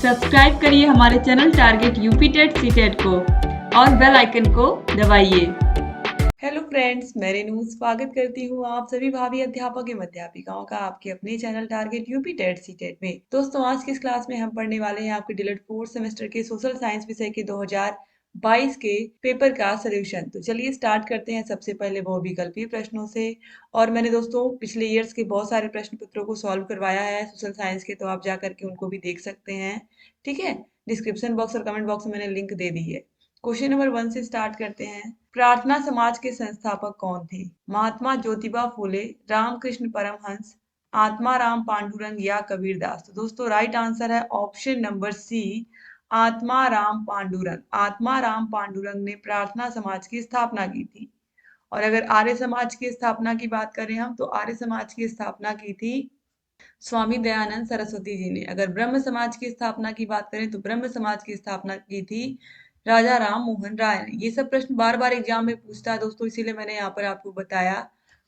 Subscribe करिए हमारे channel target UP TET CTET को और बेल आइकन को दबाइए। हेलो फ्रेंड्स, मैं रेनू स्वागत करती हूँ आप सभी भावी अध्यापक एवं अध्यापिकाओं का आपके अपने channel target UP TET CTET में। दोस्तों, आज की इस क्लास में हम पढ़ने वाले हैं आपके डिलेट फोर्थ सेमेस्टर के सोशल साइंस विषय के 2022 के पेपर का सोल्यूशन। तो चलिए स्टार्ट करते हैं सबसे पहले बहुविकल्पीय प्रश्नों से। और मैंने दोस्तों पिछले ईयर्स के बहुत सारे प्रश्न पत्रों को सॉल्व करवाया है सोशल साइंस के, तो आप जा करके उनको भी देख सकते हैं। ठीक है, डिस्क्रिप्शन बॉक्स और कमेंट बॉक्स में मैंने लिंक दे दी है। क्वेश्चन नंबर 1 से स्टार्ट करते हैं। प्रार्थना समाज के संस्थापक कौन थे? महात्मा ज्योतिबा फूले, रामकृष्ण परमहंस, आत्माराम पांडुरंग या कबीरदास। तो दोस्तों राइट आंसर है option number C, Atmaram Pandurang. Atmaram Pandurang ने प्रार्थना समाज की स्थापना की थी। और अगर आर्य समाज की स्थापना की बात करें हम, तो आर्य समाज की स्थापना की थी स्वामी दयानंद सरस्वती जी ने। अगर ब्रह्म समाज की स्थापना की बात करें तो ब्रह्म समाज की स्थापना की थी राजा राम मोहन राय ने। ये सब प्रश्न बार बार एग्जाम में पूछता है दोस्तों, इसीलिए मैंने यहाँ पर आपको बताया।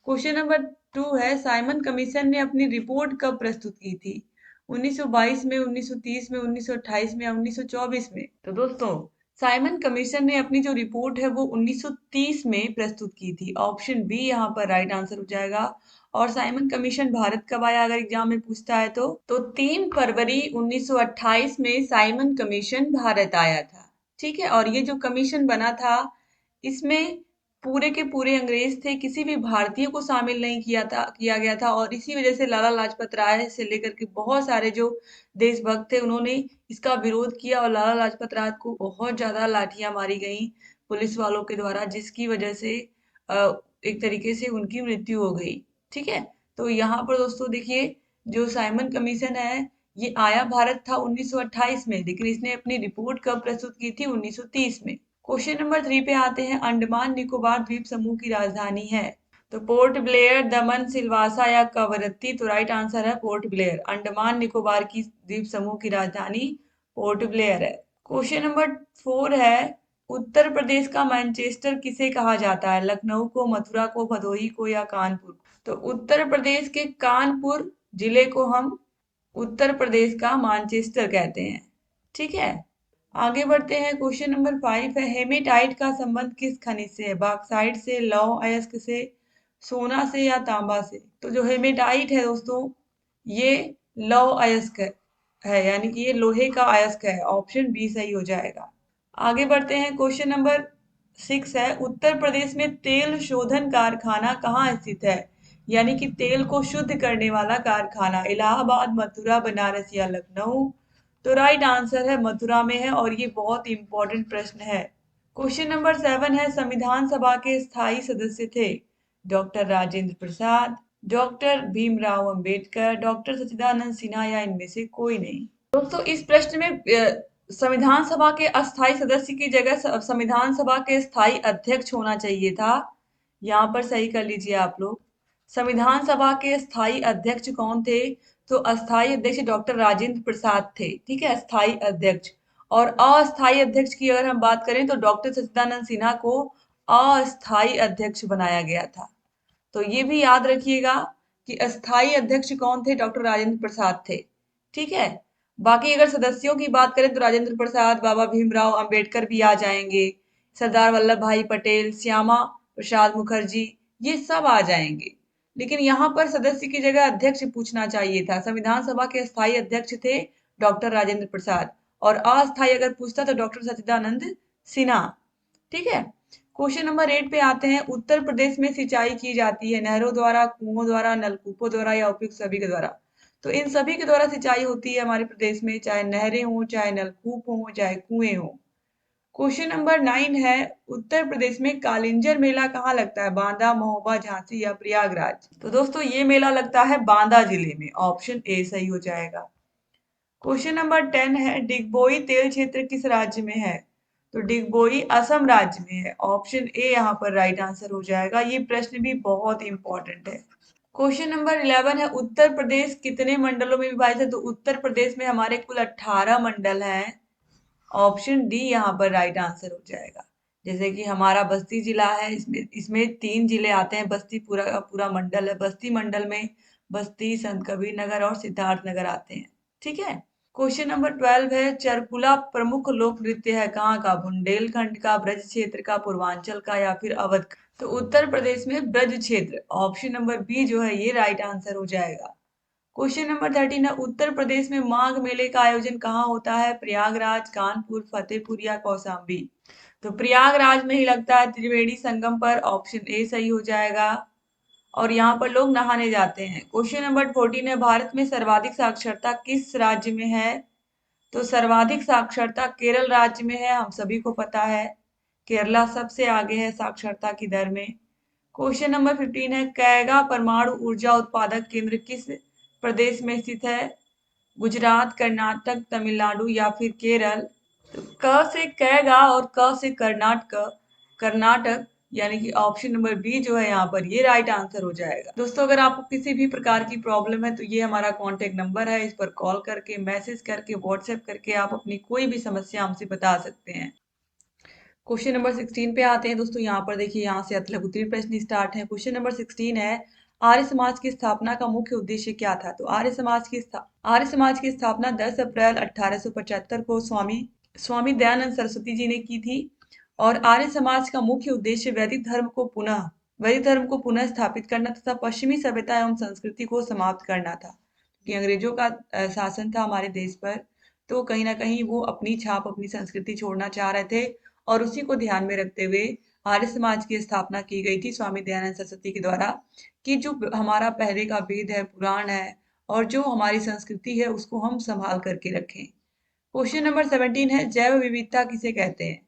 क्वेश्चन नंबर 2 है, साइमन कमीशन ने अपनी रिपोर्ट कब प्रस्तुत की थी? 1922 में, 1930 में, 1928 में या 1924 में? तो दोस्तों साइमन कमीशन ने अपनी जो रिपोर्ट है वो 1930 में प्रस्तुत की थी। ऑप्शन बी यहाँ पर राइट आंसर हो जाएगा। और साइमन कमीशन भारत कब आया अगर एग्जाम में पूछता है तो 3 फरवरी 1928 में साइमन कमीशन भारत आया था। ठीक है, और ये जो कमीशन बना था इसमें पूरे के पूरे अंग्रेज थे, किसी भी भारतीय को शामिल नहीं किया गया था। और इसी वजह से लाला लाजपत राय से लेकर के बहुत सारे जो देशभक्त थे उन्होंने इसका विरोध किया और लाला लाजपत राय को बहुत ज्यादा लाठियां मारी गई पुलिस वालों के द्वारा, जिसकी वजह से एक तरीके से उनकी मृत्यु हो गई। ठीक है, तो यहाँ पर दोस्तों देखिए, जो साइमन कमीशन है ये आया भारत था 1928 में, लेकिन इसने अपनी रिपोर्ट कब प्रस्तुत की थी? 1930 में। क्वेश्चन नंबर 3 पे आते हैं। अंडमान निकोबार द्वीप समूह की राजधानी है? तो पोर्ट ब्लेयर, दमन, सिलवासा या कवरत्ती। तो राइट आंसर है पोर्ट ब्लेयर। अंडमान निकोबार की द्वीप समूह की राजधानी पोर्ट ब्लेयर है। क्वेश्चन नंबर 4 है, उत्तर प्रदेश का मैनचेस्टर किसे कहा जाता है? लखनऊ को, मथुरा को, भदोही को या कानपुर? तो उत्तर प्रदेश के कानपुर जिले को हम उत्तर प्रदेश का मैनचेस्टर कहते हैं। ठीक है, आगे बढ़ते हैं। क्वेश्चन नंबर 5 है, हेमेटाइट का संबंध किस खनिज से है? बॉक्साइट से, लौह अयस्क से, सोना से या तांबा से? तो जो हेमेटाइट है दोस्तों ये लौह अयस्क है, यानी कि ये लोहे का अयस्क है। ऑप्शन बी सही हो जाएगा। आगे बढ़ते हैं। क्वेश्चन नंबर 6 है, उत्तर प्रदेश में तेल शोधन कारखाना कहाँ स्थित है? यानी कि तेल को शुद्ध करने वाला कारखाना इलाहाबाद, मथुरा, बनारस या लखनऊ? तो राइट आंसर है मथुरा में है, और ये बहुत इंपॉर्टेंट प्रश्न है। क्वेश्चन नंबर 7 है, संविधान सभा के स्थायी सदस्य थे doctor Rajendra Prasad, doctor Bhimrao Ambedkar, doctor सच्चिदानंद सिन्हा या इनमें से कोई नहीं? दोस्तों इस प्रश्न में संविधान सभा के अस्थायी सदस्य की जगह संविधान सभा के स्थायी अध्यक्ष होना चाहिए था। यहाँ पर सही कर लीजिए आप लोग। संविधान सभा के स्थायी अध्यक्ष कौन थे? तो अस्थायी अध्यक्ष डॉक्टर राजेंद्र प्रसाद थे। ठीक है, अस्थायी अध्यक्ष। और अस्थायी अध्यक्ष की अगर हम बात करें तो डॉक्टर सच्चिदानंद सिन्हा को अस्थायी अध्यक्ष बनाया गया था। तो ये भी याद रखिएगा कि अस्थायी अध्यक्ष कौन थे? डॉक्टर राजेंद्र प्रसाद थे। ठीक है, बाकी अगर सदस्यों की बात करें तो राजेंद्र प्रसाद, बाबा भीमराव अंबेडकर भी आ जाएंगे, सरदार वल्लभ भाई पटेल, श्यामा प्रसाद मुखर्जी, ये सब आ जाएंगे। लेकिन यहाँ पर सदस्य की जगह अध्यक्ष पूछना चाहिए था। संविधान सभा के स्थायी अध्यक्ष थे डॉक्टर राजेंद्र प्रसाद, और अस्थायी अगर पूछता तो डॉक्टर सच्चिदानंद सिन्हा। ठीक है, क्वेश्चन नंबर 8 पे आते हैं। उत्तर प्रदेश में सिंचाई की जाती है नहरों द्वारा, कुओं द्वारा, नलकूपों द्वारा या उपयुक्त सभी के द्वारा? तो इन सभी के द्वारा सिंचाई होती है हमारे प्रदेश में, चाहे नहरें हो, चाहे नलकूप हो, चाहे कुएं हो। क्वेश्चन नंबर 9 है, उत्तर प्रदेश में कालिंजर मेला कहाँ लगता है? बांदा, महोबा, झांसी या प्रयागराज? तो दोस्तों ये मेला लगता है बांदा जिले में। ऑप्शन ए सही हो जाएगा। क्वेश्चन नंबर 10 है, डिगबोई तेल क्षेत्र किस राज्य में है? तो डिगबोई असम राज्य में है। ऑप्शन ए यहाँ पर राइट आंसर हो जाएगा। ये प्रश्न भी बहुत इंपॉर्टेंट है। क्वेश्चन नंबर 11 है, उत्तर प्रदेश कितने मंडलों में विभाजित है? तो उत्तर प्रदेश में हमारे कुल 18 मंडल हैं। ऑप्शन डी यहाँ पर राइट आंसर हो जाएगा। जैसे कि हमारा बस्ती जिला है, इसमें 3 जिले आते हैं। बस्ती पूरा का पूरा मंडल है। बस्ती मंडल में बस्ती, संत कबीर नगर और सिद्धार्थ नगर आते हैं। ठीक है, क्वेश्चन नंबर 12 है, चरकुला प्रमुख लोक नृत्य है कहाँ का? बुंदेलखंड का, ब्रज क्षेत्र का, पूर्वांचल का या फिर अवध का? तो उत्तर प्रदेश में ब्रज क्षेत्र, ऑप्शन नंबर बी जो है ये राइट आंसर हो जाएगा। क्वेश्चन नंबर 13 है, उत्तर प्रदेश में माघ मेले का आयोजन कहाँ होता है? प्रयागराज, कानपुर, फतेहपुर या कौशाम्बी? तो प्रयागराज में ही लगता है, त्रिवेणी संगम पर, ऑप्शन ए सही हो जाएगा। और यहाँ पर लोग नहाने जाते हैं। क्वेश्चन नंबर 14 है, भारत में सर्वाधिक साक्षरता किस राज्य में है? तो सर्वाधिक साक्षरता केरल राज्य में है, हम सभी को पता है। केरला सबसे आगे है साक्षरता की दर में। क्वेश्चन नंबर 15 है, कैगा परमाणु ऊर्जा उत्पादक केंद्र किस प्रदेश में स्थित है? गुजरात, कर्नाटक, तमिलनाडु या फिर केरल? तो क से कैगा और क से कर्नाटक, कर्नाटक यानी कि ऑप्शन नंबर बी जो है यहाँ पर ये राइट आंसर हो जाएगा। दोस्तों, अगर आपको किसी भी प्रकार की प्रॉब्लम है तो ये हमारा कॉन्टेक्ट नंबर है, इस पर कॉल करके, मैसेज करके, व्हाट्सएप करके आप अपनी कोई भी समस्या हमसे बता सकते हैं। क्वेश्चन नंबर 16 पे आते हैं दोस्तों। यहाँ पर देखिए, यहाँ से अतलग उत्तरी प्रश्न स्टार्ट है। क्वेश्चन नंबर 16 है, आर्य समाज की स्थापना का मुख्य उद्देश्य क्या था? तो आर्य समाज की स्थापना 10 अप्रैल 1875 को स्वामी स्वामी दयानंद सरस्वती जी ने की थी। और आर्य समाज का मुख्य उद्देश्य वैदिक धर्म को पुनः स्थापित करना तथा पश्चिमी सभ्यता एवं संस्कृति को समाप्त करना था। क्योंकि अंग्रेजों का शासन था हमारे देश पर, तो कहीं ना कहीं वो अपनी छाप, अपनी संस्कृति छोड़ना चाह रहे थे। और उसी को ध्यान में रखते हुए आर्य समाज की स्थापना की गई थी स्वामी दयानंद सरस्वती के द्वारा, कि जो हमारा पहले का वेद है, पुराण है, और जो हमारी संस्कृति है उसको हम संभाल करके रखें। क्वेश्चन नंबर 17 है, जैव विविधता किसे कहते हैं?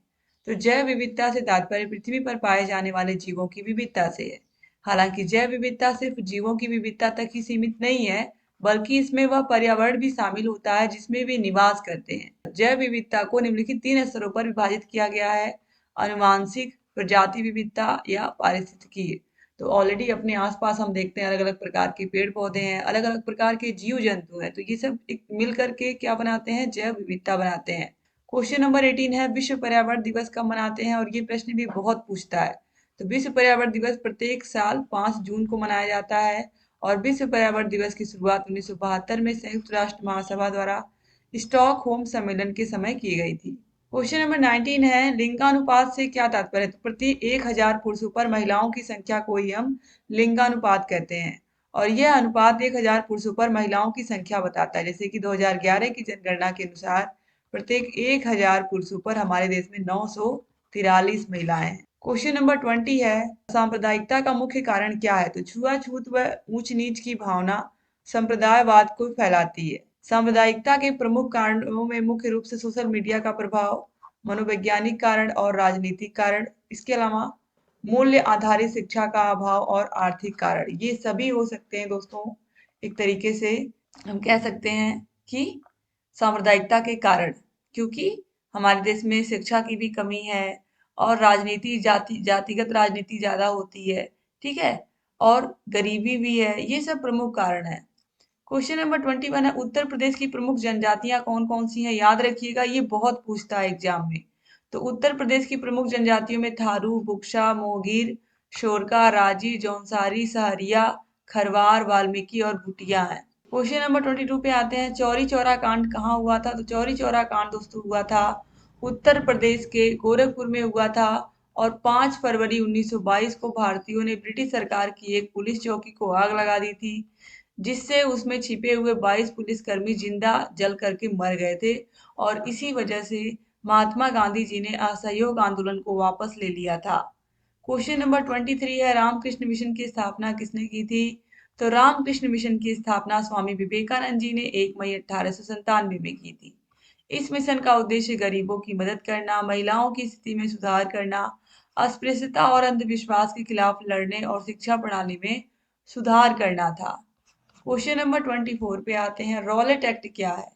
तो जैव विविधता से तात्पर्य पृथ्वी पर पाए जाने वाले जीवों की विविधता से है। हालांकि जैव विविधता सिर्फ जीवों की विविधता तक ही सीमित नहीं है, बल्कि इसमें वह पर्यावरण भी शामिल होता है जिसमें वे निवास करते हैं। जैव विविधता को निम्नलिखित 3 स्तरों पर विभाजित किया गया है: अनुवांशिक, प्रजाति विविधता या पारिस्थितिकीय। तो ऑलरेडी अपने आसपास हम देखते हैं अलग अलग प्रकार के पेड़ पौधे हैं, अलग अलग प्रकार के जीव जंतु हैं, तो ये सब मिल करके क्या बनाते हैं? जैव विविधता बनाते हैं। क्वेश्चन नंबर 18 है, विश्व पर्यावरण दिवस कब मनाते हैं? और ये प्रश्न भी बहुत पूछता है। तो विश्व पर्यावरण दिवस प्रत्येक साल 5 जून को मनाया जाता है। और विश्व पर्यावरण दिवस की शुरुआत 1972 में संयुक्त राष्ट्र महासभा द्वारा स्टॉकहोम सम्मेलन के समय की गई थी। क्वेश्चन नंबर 19 है, लिंगानुपात से क्या तात्पर्य है? तो प्रति 1000 पुरुषों पर महिलाओं की संख्या को ही हम लिंगानुपात कहते हैं। और यह अनुपात 1000 पुरुषों पर महिलाओं की संख्या बताता है। जैसे कि 2011 की जनगणना के अनुसार प्रत्येक 1000 पुरुषों पर हमारे देश में 943 महिलाएं हैं। क्वेश्चन नंबर 20 है, सांप्रदायिकता का मुख्य कारण क्या है? तो छुआछूत व ऊंच नीच की भावना संप्रदायवाद को फैलाती है। सांप्रदायिकता के प्रमुख कारणों में मुख्य रूप से सोशल मीडिया का प्रभाव, मनोवैज्ञानिक कारण और राजनीतिक कारण, इसके अलावा मूल्य आधारित शिक्षा का अभाव और आर्थिक कारण, ये सभी हो सकते हैं दोस्तों। एक तरीके से हम कह सकते हैं कि सांप्रदायिकता के कारण, क्योंकि हमारे देश में शिक्षा की भी कमी है और राजनीति, जातिगत राजनीति ज्यादा होती है, ठीक है, और गरीबी भी है, ये सब प्रमुख कारण है। क्वेश्चन नंबर 21 है, उत्तर प्रदेश की प्रमुख जनजातियां कौन कौन सी हैं? याद रखिएगा, ये बहुत पूछता है एग्जाम में। तो उत्तर प्रदेश की प्रमुख जनजातियों में थारू, बुक्शा, मोगीर, शोरका, राजी, जौनसारी, सहरिया, खरवार, वाल्मीकि और भूटिया हैं। क्वेश्चन नंबर 22 पे आते हैं, चौरी चौरा कांड कहाँ हुआ था? तो चौरी चौरा कांड दोस्तों हुआ था उत्तर प्रदेश के गोरखपुर में हुआ था। और 5 फरवरी 1922 को भारतीयों ने ब्रिटिश सरकार की एक पुलिस चौकी को आग लगा दी थी, जिससे उसमें छिपे हुए 22 पुलिसकर्मी जिंदा जल करके मर गए थे। और इसी वजह से महात्मा गांधी जी ने असहयोग आंदोलन को वापस ले लिया था। क्वेश्चन नंबर 23 है, रामकृष्ण मिशन की स्थापना किसने की थी? तो रामकृष्ण मिशन की स्थापना स्वामी विवेकानंद जी ने 1 मई 1897 में की थी। इस मिशन का उद्देश्य गरीबों की मदद करना, महिलाओं की स्थिति में सुधार करना, अस्पृश्यता और अंधविश्वास के खिलाफ लड़ने और शिक्षा प्रणाली में सुधार करना था। क्वेश्चन नंबर 24 पे आते हैं, रॉलेट एक्ट क्या है?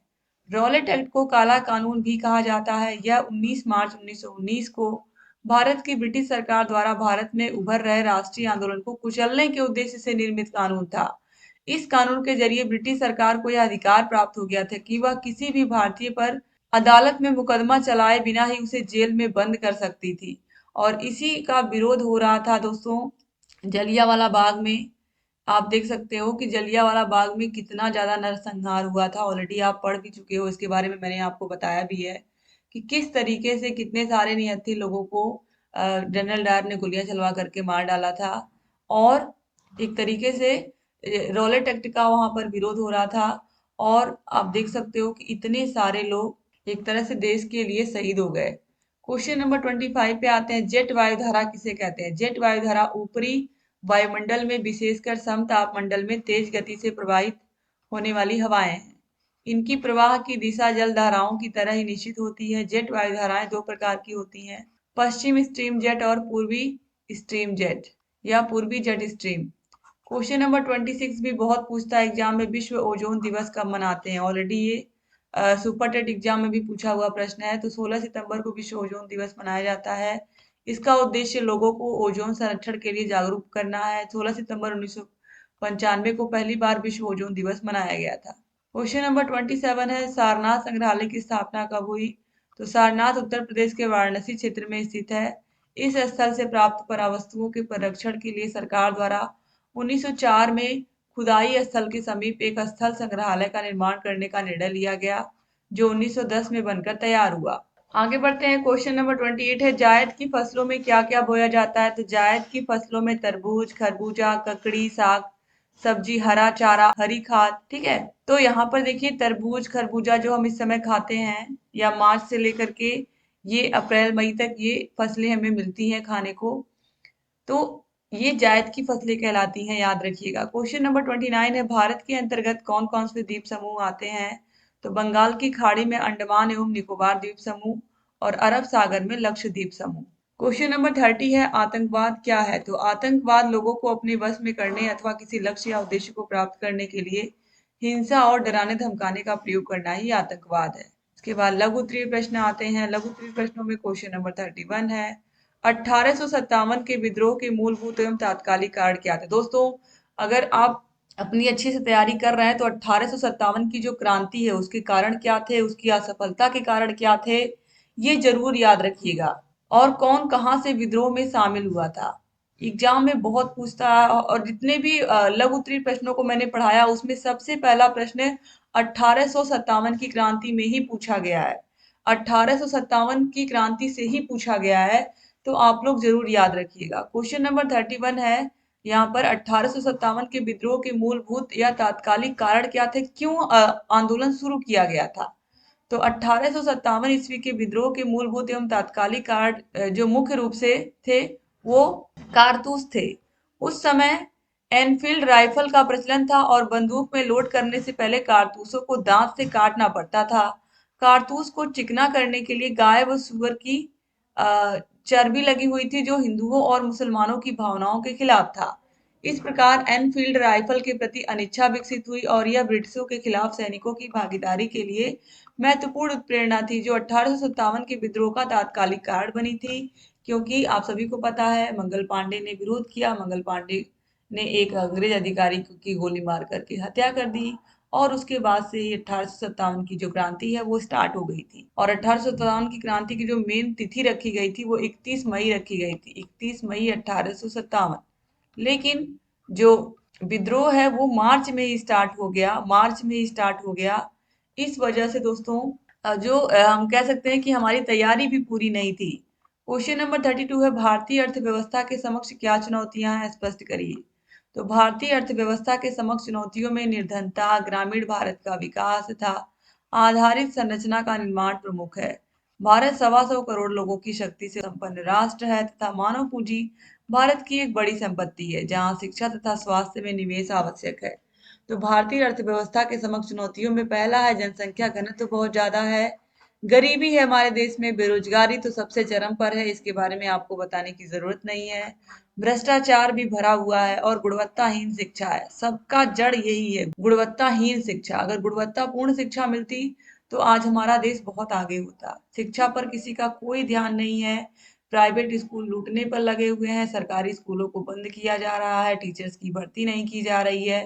रॉलेट एक्ट को काला कानून भी कहा जाता है। यह 19 मार्च 1919 को भारत की ब्रिटिश सरकार द्वारा भारत में उभर रहे राष्ट्रीय आंदोलन को कुचलने के उद्देश्य से निर्मित कानून था। इस कानून के जरिए ब्रिटिश सरकार को यह अधिकार प्राप्त हो गया था कि वह किसी भी भारतीय पर अदालत में मुकदमा चलाए बिना ही उसे जेल में बंद कर सकती थी। और इसी का विरोध हो रहा था दोस्तों जलियांवाला बाग में, आप देख सकते हो कि जलियांवाला बाग में कितना ज्यादा नरसंहार हुआ था। ऑलरेडी आप पढ़ भी चुके हो, इसके बारे में मैंने आपको बताया भी है कि किस तरीके से कितने सारे निहत्थे लोगों को जनरल डायर ने गोलियां चलवा करके मार डाला था। और एक तरीके से रॉलेट एक्ट का वहां पर विरोध हो रहा था। और आप देख सकते हो कि इतने सारे लोग एक तरह से देश के लिए शहीद हो गए। क्वेश्चन नंबर 25 पे आते हैं। जेट वायुधारा किसे कहते हैं? जेट वायुधारा ऊपरी वायुमंडल में विशेषकर समताप में तेज गति से प्रवाहित होने वाली हवाएं हैं। इनकी प्रवाह की दिशा जल धाराओं की तरह ही निश्चित होती है। जेट वायुधाराएं दो प्रकार की होती हैं, पश्चिम स्ट्रीम जेट और पूर्वी स्ट्रीम जेट या पूर्वी जेट स्ट्रीम। क्वेश्चन नंबर 26 भी बहुत पूछता है एग्जाम में। विश्व ओजोन दिवस कब मनाते हैं? ऑलरेडी ये सुपर टेट एग्जाम में भी पूछा हुआ प्रश्न है। तो 16 सितंबर को विश्व ओजोन दिवस मनाया जाता है। इसका उद्देश्य लोगों को ओजोन संरक्षण के लिए जागरूक करना है। 16 सितंबर 1995 को पहली बार विश्व ओजोन दिवस मनाया गया था। क्वेश्चन नंबर 27 है। सारनाथ संग्रहालय की स्थापना कब हुई? तो सारनाथ उत्तर प्रदेश के वाराणसी क्षेत्र में स्थित है। इस स्थल से प्राप्त पुरावस्तुओं के संरक्षण के लिए सरकार द्वारा 1904 में खुदाई स्थल के समीप एक स्थल संग्रहालय का निर्माण करने का निर्णय लिया गया, जो 1910 में बनकर तैयार हुआ। आगे बढ़ते हैं। क्वेश्चन नंबर 28 है। जायद की फसलों में क्या क्या बोया जाता है? तो जायद की फसलों में तरबूज, खरबूजा, ककड़ी, साग सब्जी, हरा चारा, हरी खाद। ठीक है, तो यहाँ पर देखिए तरबूज खरबूजा जो हम इस समय खाते हैं या मार्च से लेकर के ये अप्रैल मई तक ये फसलें हमें मिलती हैं खाने को, तो ये जायद की फसलें कहलाती हैं, याद रखिएगा। क्वेश्चन नंबर 29 है। भारत के अंतर्गत कौन कौन से द्वीप समूह आते हैं? तो बंगाल की खाड़ी में अंडमान एवं निकोबार द्वीप समूह और अरब सागर में लक्षद्वीप समूह। क्वेश्चन नंबर 30 है। आतंकवाद क्या है? तो आतंकवाद लोगों को अपने वश में करने अथवा किसी लक्ष्य या उद्देश्य को प्राप्त करने के लिए हिंसा और डराने धमकाने का प्रयोग करना ही आतंकवाद है। इसके बाद लघु उत्तरीय प्रश्न आते हैं। लघु उत्तरीय प्रश्नों में क्वेश्चन नंबर 31 है। 1857 के विद्रोह के मूलभूत एवं तात्कालिक कारण क्या थे? दोस्तों, अगर आप अपनी अच्छे से तैयारी कर रहे हैं तो 1857 की जो क्रांति है उसके कारण क्या थे, उसकी असफलता के कारण क्या थे, ये जरूर याद रखिएगा। और कौन कहाँ से विद्रोह में शामिल हुआ था, एग्जाम में बहुत पूछता है। और जितने भी लघु उत्तरीय प्रश्नों को मैंने पढ़ाया उसमें सबसे पहला प्रश्न 1857 की क्रांति में ही पूछा गया है। 1857 की क्रांति से ही पूछा गया है, तो आप लोग जरूर याद रखिएगा। क्वेश्चन नंबर 31 है। यहाँ पर 1857 के विद्रोह के मूलभूत या तात्कालिक कारण क्या थे, क्यों आंदोलन शुरू किया गया था? तो 1857 ईस्वी के विद्रोह के मूलभूत एवं तात्कालिक कारण जो मुख्य रूप से थे वो कारतूस थे। उस समय एनफील्ड राइफल का प्रचलन था और बंदूक में लोड करने से पहले कारतूसों को दांत से काटना पड़ता था। कारतूस को चिकना करने के लिए गाय व सुअर की चर्बी लगी हुई थी, जो हिंदुओं और मुसलमानों की भावनाओं के खिलाफ था। इस प्रकार एनफील्ड राइफल के प्रति अनिच्छा विकसित हुई और यह ब्रिटिशों के खिलाफ सैनिकों की भागीदारी के लिए महत्वपूर्ण प्रेरणा थी, जो 1857 के विद्रोह का तात्कालिक कारण बनी थी। क्योंकि आप सभी को पता है मंगल पांडे ने विरोध किया, मंगल पांडे ने एक अंग्रेज अधिकारी की गोली मार करके हत्या कर दी और उसके बाद से ही 1857 की जो क्रांति है वो स्टार्ट हो गई थी। और 1857 की क्रांति की जो मेन तिथि रखी गई थी वो 31 मई रखी गई थी, 31 मई 1857। लेकिन जो विद्रोह है वो मार्च में ही स्टार्ट हो गया, मार्च में ही स्टार्ट हो गया। इस वजह से दोस्तों जो हम कह सकते हैं कि हमारी तैयारी भी पूरी नहीं थी। क्वेश्चन नंबर 32 है। भारतीय अर्थव्यवस्था के समक्ष क्या चुनौतियां हैं, स्पष्ट करिए। तो भारतीय अर्थव्यवस्था के समक्ष चुनौतियों में निर्धनता, ग्रामीण भारत का विकास तथा आधारित संरचना का निर्माण प्रमुख है। भारत 125 करोड़ लोगों की शक्ति से संपन्न राष्ट्र है तथा मानव पूंजी भारत की एक बड़ी संपत्ति है, जहां शिक्षा तथा स्वास्थ्य में निवेश आवश्यक है। तो भारतीय अर्थव्यवस्था के समक्ष चुनौतियों में पहला है जनसंख्या घनत्व बहुत ज्यादा है, गरीबी है हमारे देश में, बेरोजगारी तो सबसे चरम पर है, इसके बारे में आपको बताने की जरूरत नहीं है। भ्रष्टाचार भी भरा हुआ है और गुणवत्ताहीन शिक्षा है। सबका जड़ यही है, गुणवत्ताहीन शिक्षा। अगर गुणवत्तापूर्ण शिक्षा मिलती तो आज हमारा देश बहुत आगे होता। शिक्षा पर किसी का कोई ध्यान नहीं है, प्राइवेट स्कूल लूटने पर लगे हुए हैं, सरकारी स्कूलों को बंद किया जा रहा है, टीचर्स की भर्ती नहीं की जा रही है।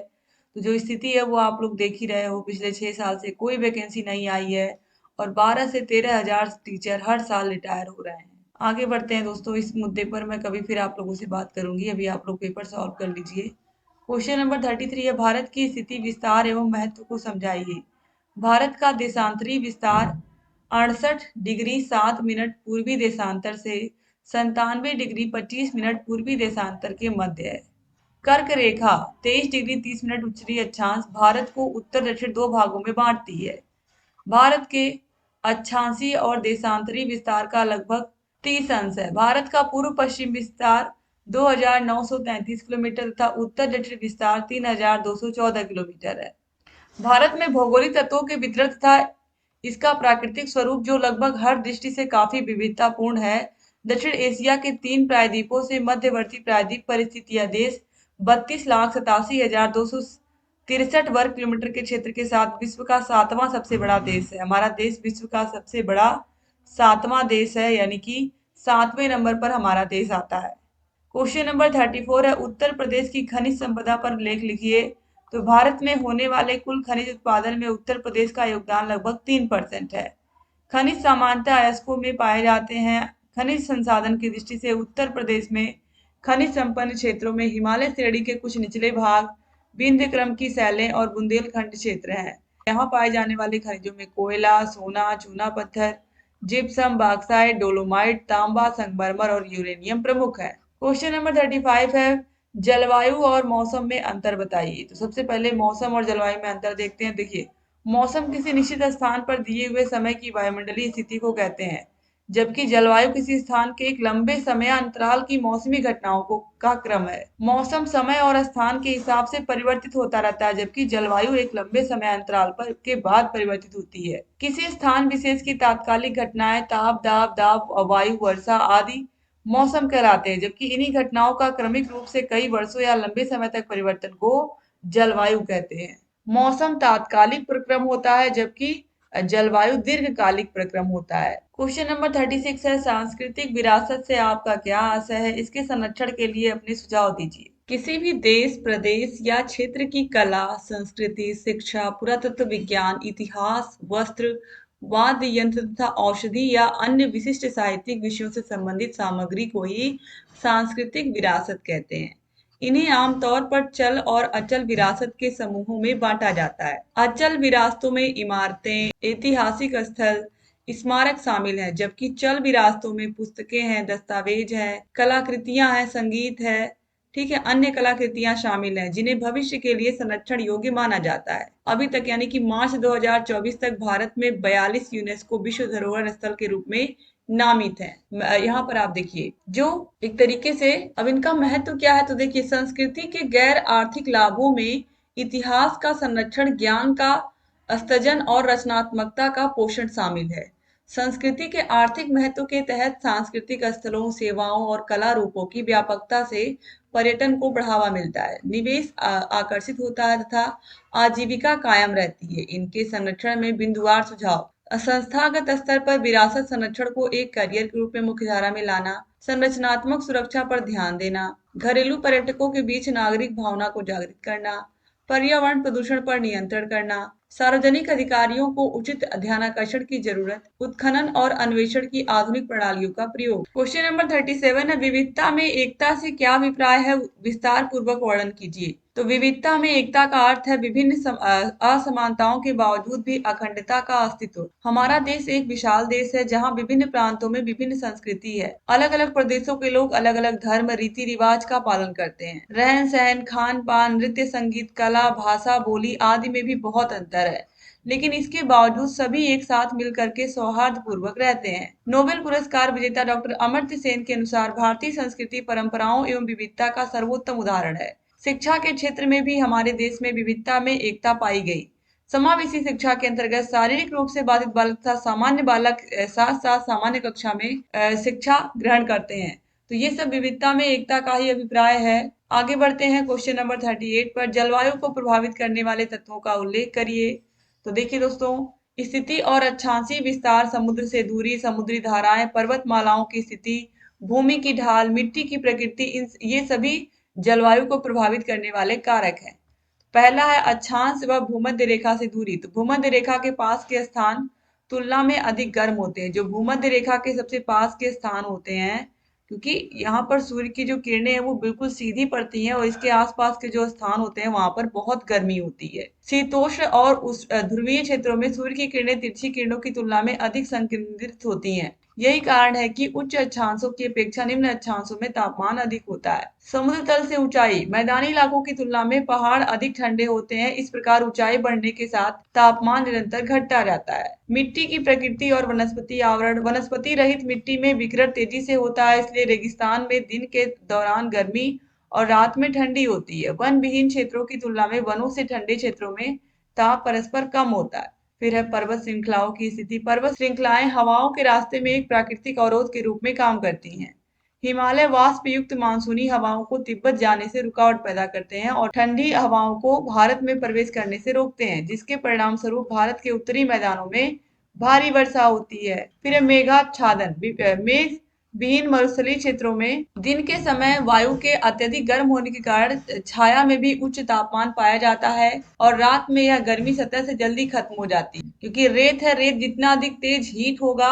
तो जो स्थिति है वो आप लोग देख ही रहे हो, पिछले 6 साल से कोई वैकेंसी नहीं आई है और 12 से 13 हजार टीचर हर साल रिटायर हो रहे हैं। आगे बढ़ते हैं दोस्तों, इस मुद्दे पर मैं कभी फिर आप लोगों से बात करूंगी। अभी आप लोग पेपर सॉल्व कर लीजिए। क्वेश्चन नंबर 33 है, भारत की स्थिति, विस्तार एवं महत्व को समझाइए। भारत का देशांतरी विस्तार 68 डिग्री 7 मिनट पूर्वी देशांतर से 97 डिग्री 25 मिनट पूर्वी देशांतर के मध्य है। कर्क रेखा 23 डिग्री 30 मिनट उत्तरी अक्षांश भारत को उत्तर दक्षिण दो भागों में बांटती है। भारत के अक्षांशीय और देशांतरी विस्तार का लगभग 30 अंश है। भारत का पूर्व पश्चिम विस्तार 2933 किलोमीटर तथा उत्तर दक्षिण विस्तार 3214 किलोमीटर है। भारत में भौगोलिक तत्वों के वितरण तथा इसका प्राकृतिक स्वरूप जो लगभग हर दृष्टि से काफी विविधतापूर्ण है। दक्षिण एशिया के 3 प्रायद्वीपों से मध्यवर्ती प्रायद्वीप पर स्थित यह देश 32,87,263 वर्ग किलोमीटर के क्षेत्र के साथ विश्व का 7वां सबसे बड़ा देश है। हमारा देश विश्व का सबसे बड़ा 7वां देश है, यानी कि 7वें नंबर पर हमारा देश आता है। क्वेश्चन नंबर 34 है, उत्तर प्रदेश की खनिज संपदा पर लेख लिखिए। तो भारत में होने वाले कुल खनिज उत्पादन में उत्तर प्रदेश का योगदान लगभग 3% है। खनिज सामान्यतः अयस्कों में पाए जाते हैं। खनिज संसाधन की दृष्टि से उत्तर प्रदेश में खनिज संपन्न क्षेत्रों में हिमालय श्रेणी के कुछ निचले भाग, विंध्य क्रम की सैलें और बुंदेलखंड क्षेत्र हैं। यहाँ पाए जाने वाले खनिजों में कोयला, सोना, चूना पत्थर, जिप्सम, बॉक्साइट, डोलोमाइट, तांबा, संगमरमर और यूरेनियम प्रमुख है। क्वेश्चन नंबर 35 है, जलवायु और मौसम में अंतर बताइए। तो सबसे पहले मौसम और जलवायु में अंतर देखते हैं। देखिए, मौसम किसी निश्चित स्थान पर दिए हुए समय की वायुमंडलीय स्थिति को कहते हैं, जबकि जलवायु किसी स्थान के एक लंबे समय अंतराल की मौसमी घटनाओं को का क्रम है। मौसम समय और स्थान के हिसाब से परिवर्तित होता रहता है, जबकि जलवायु एक लंबे समय अंतराल पर के बाद परिवर्तित होती है। किसी स्थान विशेष की तात्कालिक घटनाएं ताप, दाब, वायु, वर्षा आदि मौसम कहलाते हैं, जबकि इन्हीं घटनाओं का क्रमिक रूप से कई वर्षों या लंबे समय तक परिवर्तन को जलवायु कहते हैं। मौसम तात्कालिक प्रक्रम होता है, जबकि जलवायु दीर्घकालिक प्रक्रम होता है। क्वेश्चन नंबर 36 है, सांस्कृतिक विरासत से आपका क्या आशय है? इसके संरक्षण के लिए अपने सुझाव दीजिए। किसी भी देश, प्रदेश या क्षेत्र की कला, संस्कृति, शिक्षा, पुरातत्व विज्ञान, इतिहास, वस्त्र, वाद्य यंत्र तथा औषधि या अन्य विशिष्ट साहित्यिक विषयों से संबंधित सामग्री को ही सांस्कृतिक विरासत कहते हैं। इन्हें आमतौर पर चल और अचल विरासत के समूहों में बांटा जाता है। अचल विरासतों में इमारतें, ऐतिहासिक स्थल, स्मारक शामिल हैं, जबकि चल विरासतों में पुस्तकें हैं, दस्तावेज हैं, कलाकृतियां हैं, संगीत है, ठीक है, अन्य कलाकृतियां शामिल हैं, जिन्हें भविष्य के लिए संरक्षण योग्य माना जाता है। अभी तक यानी कि मार्च 2024 तक भारत में 42 यूनेस्को विश्व धरोहर स्थल के रूप में नामित है। यहाँ पर आप देखिए, जो एक तरीके से अब इनका महत्व क्या है, तो देखिए, संस्कृति के गैर आर्थिक लाभों में इतिहास का संरक्षण, ज्ञान का सृजन और रचनात्मकता का पोषण शामिल है। संस्कृति के आर्थिक महत्व के तहत सांस्कृतिक स्थलों, सेवाओं और कला रूपों की व्यापकता से पर्यटन को बढ़ावा मिलता है, निवेश आकर्षित होता है तथा आजीविका कायम रहती है। इनके संरक्षण में बिंदुवार सुझाव: संस्थागत स्तर पर विरासत संरक्षण को एक करियर के रूप में मुख्यधारा में लाना, संरचनात्मक सुरक्षा पर ध्यान देना, घरेलू पर्यटकों के बीच नागरिक भावना को जागृत करना, पर्यावरण प्रदूषण पर नियंत्रण करना, सार्वजनिक अधिकारियों को उचित ध्यानाकर्षण की जरूरत, उत्खनन और अन्वेषण की आधुनिक प्रणालियों का प्रयोग। क्वेश्चन नंबर 37 है, विविधता में एकता से क्या अभिप्राय है? विस्तार पूर्वक वर्णन कीजिए। तो विविधता में एकता का अर्थ है विभिन्न असमानताओं के बावजूद भी अखंडता का अस्तित्व। हमारा देश एक विशाल देश है, जहाँ विभिन्न प्रांतों में विभिन्न संस्कृति है। अलग अलग प्रदेशों के लोग अलग अलग धर्म, रीति रिवाज का पालन करते हैं। रहन सहन, खान पान, नृत्य, संगीत, कला, भाषा, बोली आदि में भी बहुत अंतर है, लेकिन इसके बावजूद सभी एक साथ मिलकर के सौहार्द पूर्वक रहते हैं। नोबेल पुरस्कार विजेता डॉक्टर अमर्त्य सेन के अनुसार भारतीय संस्कृति परंपराओं एवं विविधता का सर्वोत्तम उदाहरण है। शिक्षा के क्षेत्र में भी हमारे देश में विविधता में एकता पाई गई। समावेशी शिक्षा के अंतर्गत शारीरिक रूप से बाधित बालक तथा सामान्य बालक साथ साथ सामान्य कक्षा में शिक्षा ग्रहण करते हैं। तो ये सब विविधता में एकता का ही अभिप्राय है। आगे बढ़ते हैं क्वेश्चन नंबर 38 पर, जलवायु को प्रभावित करने वाले तत्वों का उल्लेख करिए। तो देखिए दोस्तों, स्थिति और अक्षांशीय विस्तार, समुद्र से दूरी, समुद्री धाराएं, पर्वतमालाओं की स्थिति, भूमि की ढाल, मिट्टी की प्रकृति, ये सभी जलवायु को प्रभावित करने वाले कारक हैं। पहला है अक्षांश व भूमध्य रेखा से दूरी। तो भूमध्य रेखा के पास के स्थान तुलना में अधिक गर्म होते हैं। जो भूमध्य रेखा के सबसे पास के स्थान होते हैं क्योंकि यहाँ पर सूर्य की जो किरणें हैं वो बिल्कुल सीधी पड़ती हैं और इसके आसपास के जो स्थान होते हैं वहां पर बहुत गर्मी होती है। शीतोष्ण और उस ध्रुवीय क्षेत्रों में सूर्य की किरणें तिरछी किरणों की तुलना में अधिक संकेंद्रित होती हैं। यही कारण है कि उच्च अक्षांशों की अपेक्षा निम्न अक्षांशों में तापमान अधिक होता है। समुद्र तल से ऊंचाई, मैदानी इलाकों की तुलना में पहाड़ अधिक ठंडे होते हैं। इस प्रकार ऊंचाई बढ़ने के साथ तापमान निरंतर घटता जाता है। मिट्टी की प्रकृति और वनस्पति आवरण, वनस्पति रहित मिट्टी में विकिरण तेजी से होता है, इसलिए रेगिस्तान में दिन के दौरान गर्मी और रात में ठंडी होती है। वन विहीन क्षेत्रों की तुलना में वनों से ठंडे क्षेत्रों में ताप परस्पर कम होता है। फिर है पर्वत श्रृंखलाओं की स्थिति। पर्वत श्रृंखलाएं हवाओं के रास्ते में एक प्राकृतिक अवरोध के रूप में काम करती हैं। हिमालय वाष्प युक्त मानसूनी हवाओं को तिब्बत जाने से रुकावट पैदा करते हैं और ठंडी हवाओं को भारत में प्रवेश करने से रोकते हैं, जिसके परिणाम स्वरूप भारत के उत्तरी मैदानों में भारी वर्षा होती है। फिर है मेघाच्छादन। मेघ विहीन मरुस्थलीय क्षेत्रों में दिन के समय वायु के अत्यधिक गर्म होने के कारण छाया में भी उच्च तापमान पाया जाता है और रात में यह गर्मी सतह से जल्दी खत्म हो जाती है, क्योंकि रेत है। रेत जितना अधिक तेज हीट होगा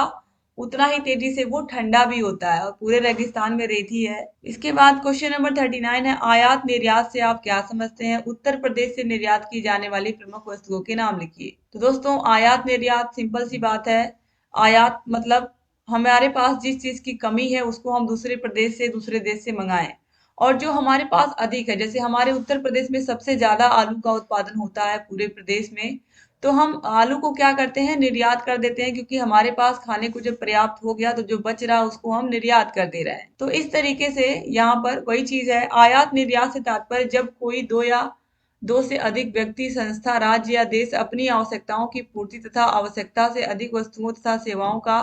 उतना ही तेजी से वो ठंडा भी होता है और पूरे रेगिस्तान में रेत ही है। इसके बाद क्वेश्चन नंबर 39 है, आयात निर्यात से आप क्या समझते हैं? उत्तर प्रदेश से निर्यात की जाने वाली प्रमुख वस्तुओं के नाम लिखिए। तो दोस्तों, आयात निर्यात सिंपल सी बात है। आयात मतलब हमारे पास जिस चीज की कमी है उसको हम दूसरे प्रदेश से, दूसरे देश से मंगाएं, और जो हमारे पास अधिक है, जैसे हमारे उत्तर प्रदेश में सबसे ज्यादा आलू का उत्पादन होता है पूरे प्रदेश में, तो हम आलू को क्या करते हैं, निर्यात कर देते हैं, क्योंकि हमारे पास खाने को जब पर्याप्त हो गया तो जो बच रहा है उसको हम निर्यात कर दे रहे हैं। तो इस तरीके से यहाँ पर वही चीज है। आयात निर्यात से तात्पर्य जब कोई दो या दो से अधिक व्यक्ति, संस्था, राज्य या देश अपनी आवश्यकताओं की पूर्ति तथा आवश्यकता से अधिक वस्तुओं तथा सेवाओं का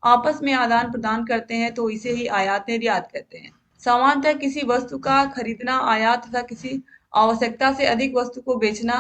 आपस में आदान प्रदान करते हैं तो इसे ही आयात निर्यात कहते हैं। सामान्यतः किसी वस्तु का खरीदना आयात तथा किसी आवश्यकता से अधिक वस्तु को बेचना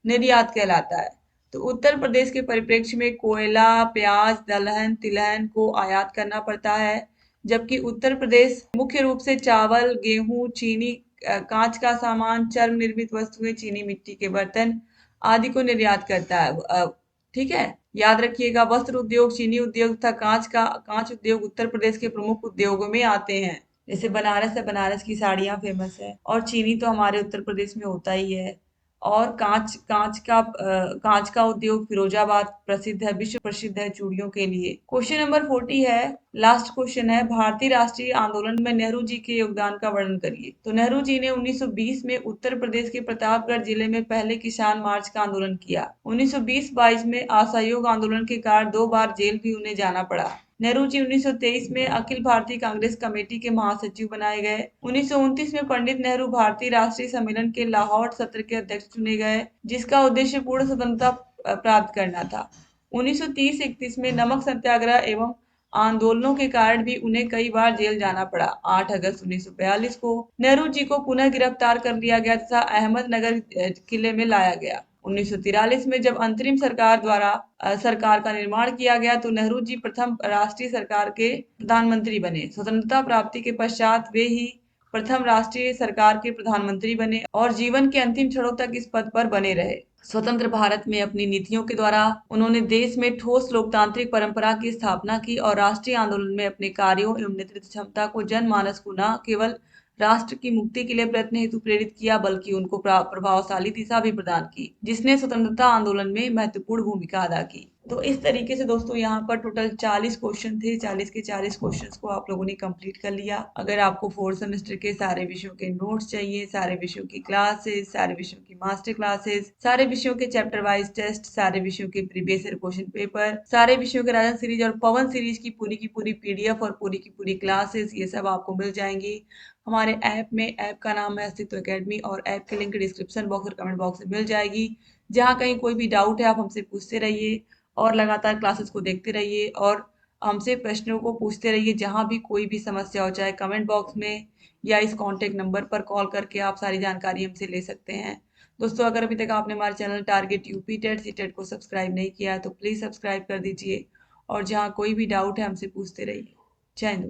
निर्यात कहलाता है। तो उत्तर प्रदेश के परिप्रेक्ष्य में कोयला, प्याज, दलहन, तिलहन को आयात करना पड़ता है, जबकि उत्तर प्रदेश मुख्य रूप से चावल, गेहूं, चीनी, कांच का सामान, चर्म निर्मित वस्तुएं, चीनी मिट्टी के बर्तन आदि को निर्यात करता है। ठीक है, याद रखिएगा, वस्त्र उद्योग, चीनी उद्योग तथा कांच उद्योग उत्तर प्रदेश के प्रमुख उद्योगों में आते हैं। जैसे बनारस है, बनारस की साड़ियां फेमस है, और चीनी तो हमारे उत्तर प्रदेश में होता ही है। और कांच का उद्योग फिरोजाबाद प्रसिद्ध है, विश्व प्रसिद्ध है चूड़ियों के लिए। क्वेश्चन नंबर 40 है, लास्ट क्वेश्चन है, भारतीय राष्ट्रीय आंदोलन में नेहरू जी के योगदान का वर्णन करिए। तो नेहरू जी ने 1920 में उत्तर प्रदेश के प्रतापगढ़ जिले में पहले किसान मार्च का आंदोलन किया। 1920-22 में असहयोग आंदोलन के कारण 2 बार जेल भी उन्हें जाना पड़ा। नेहरू जी 1923 में अखिल भारतीय कांग्रेस कमेटी के महासचिव बनाए गए। 1929 में पंडित नेहरू भारतीय राष्ट्रीय सम्मेलन के लाहौर सत्र के अध्यक्ष चुने गए, जिसका उद्देश्य पूर्ण स्वतंत्रता प्राप्त करना था। 1930-31 में नमक सत्याग्रह एवं आंदोलनों के कारण भी उन्हें कई बार जेल जाना पड़ा। 8 अगस्त 1942 को नेहरू जी को पुनः गिरफ्तार कर लिया गया तथा अहमदनगर किले में लाया गया। 1943 में जब अंतरिम सरकार का निर्माण किया गया तो नेहरू जी प्रथम राष्ट्रीय सरकार के प्रधानमंत्री बने। स्वतंत्रता प्राप्ति के पश्चात वे ही प्रथम राष्ट्रीय सरकार के प्रधानमंत्री बने और जीवन के अंतिम क्षणों तक इस पद पर बने रहे। स्वतंत्र भारत में अपनी नीतियों के द्वारा उन्होंने देश में ठोस लोकतांत्रिक परंपरा की स्थापना की और राष्ट्रीय आंदोलन में अपने कार्यों एवं नेतृत्व क्षमता को जनमानस को न केवल राष्ट्र की मुक्ति के लिए प्रयत्न हेतु प्रेरित किया, बल्कि उनको प्रभावशाली दिशा भी प्रदान की, जिसने स्वतंत्रता आंदोलन में महत्वपूर्ण भूमिका अदा की। तो इस तरीके से दोस्तों यहाँ पर टोटल 40 क्वेश्चन थे। 40 के 40 क्वेश्चंस को आप लोगों ने कंप्लीट कर लिया। अगर आपको 4th सेमेस्टर के सारे विषयों के नोट्स चाहिए, सारे विषयों की क्लासेस, सारे विषयों की मास्टर क्लासेस, सारे विषयों के चैप्टर वाइज टेस्ट, सारे विषयों के प्रीवियस ईयर क्वेश्चन पेपर, सारे विषयों के राजन सीरीज और पवन सीरीज की पूरी पीडीएफ और पूरी की पूरी क्लासेस, ये सब आपको मिल जाएंगी हमारे ऐप में। ऐप का नाम है अस्तित्व एकेडमी और ऐप के लिंक डिस्क्रिप्शन बॉक्स और कमेंट बॉक्स में मिल जाएगी। जहाँ कहीं कोई भी डाउट है आप हमसे पूछते रहिए और लगातार क्लासेस को देखते रहिए और हमसे प्रश्नों को पूछते रहिए। जहाँ भी कोई भी समस्या हो, चाहे कमेंट बॉक्स में या इस कॉन्टेक्ट नंबर पर कॉल करके आप सारी जानकारी हमसे ले सकते हैं। दोस्तों, अगर अभी तक आपने हमारे channel target UP TET CTET को सब्सक्राइब नहीं किया है तो प्लीज़ सब्सक्राइब कर दीजिए और जहाँ कोई भी डाउट है हमसे पूछते रहिए। जय हिंद।